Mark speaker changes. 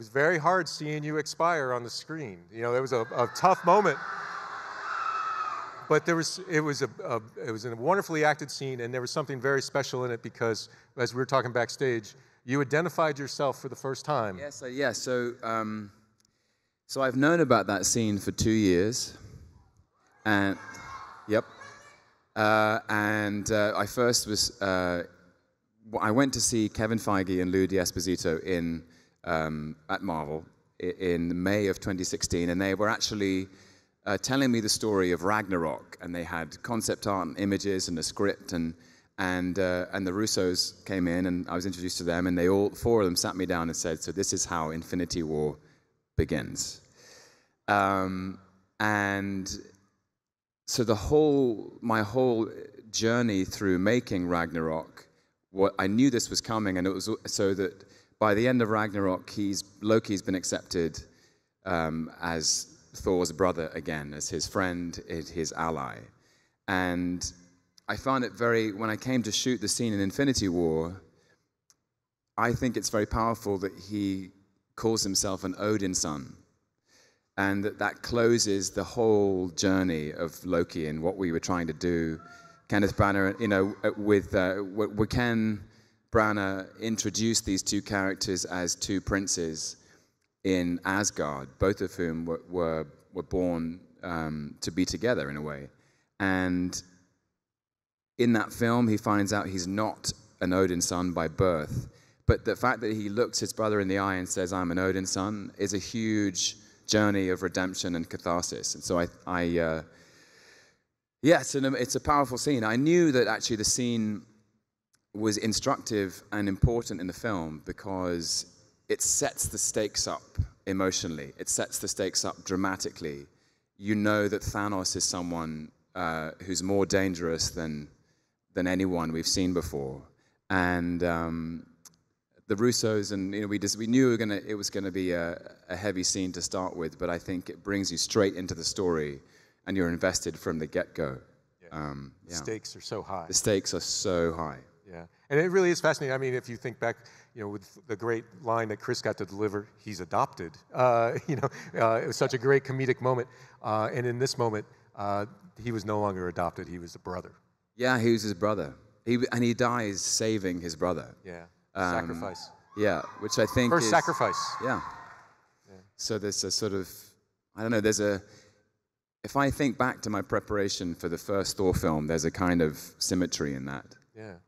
Speaker 1: was very hard seeing you expire on the screen. You know, it was a tough moment. But it was a wonderfully acted scene, and there was something very special in it because, as we were talking backstage, you identified yourself for the first time.
Speaker 2: Yes, yeah. So I've known about that scene for 2 years, and yep. I first was I went to see Kevin Feige and Lou D'Esposito at Marvel in May of 2016, and they were actually telling me the story of Ragnarok, and they had concept art and images and a script, and the Russos came in, and I was introduced to them, and they all 4 of them sat me down and said, "So this is how Infinity War begins." And so my whole journey through making Ragnarok, I knew this was coming, and it was so that by the end of Ragnarok, Loki's been accepted as Thor's brother again, as his friend, his ally. And I found it when I came to shoot the scene in Infinity War, I think it's very powerful that he calls himself an Odin son. And that closes the whole journey of Loki and what we were trying to do. Kenneth Branagh, with Ken Branagh introduced these 2 characters as 2 princes in Asgard, both of whom were born to be together in a way. And in that film, he finds out he's not an Odin son by birth, but the fact that he looks his brother in the eye and says, "I'm an Odin son," is a huge journey of redemption and catharsis. And so it's a powerful scene. I knew that actually the scene was instructive and important in the film because it sets the stakes up emotionally. It sets the stakes up dramatically. You know that Thanos is someone who's more dangerous than anyone we've seen before. And the Russos, and we knew it was gonna be a heavy scene to start with, but I think it brings you straight into the story, and you're invested from the get-go.
Speaker 1: Yeah. The stakes are so high.
Speaker 2: The stakes are so high.
Speaker 1: Yeah, and it really is fascinating. I mean, if you think back, with the great line that Chris got to deliver, "He's adopted." It was such a great comedic moment. And in this moment, he was no longer adopted; he was a brother.
Speaker 2: Yeah, he was his brother. He dies saving his brother.
Speaker 1: Yeah, sacrifice.
Speaker 2: Yeah, which I think
Speaker 1: first sacrifice.
Speaker 2: Yeah. So there's a sort of, I don't know, if I think back to my preparation for the first Thor film, there's a kind of symmetry in that.
Speaker 1: Yeah.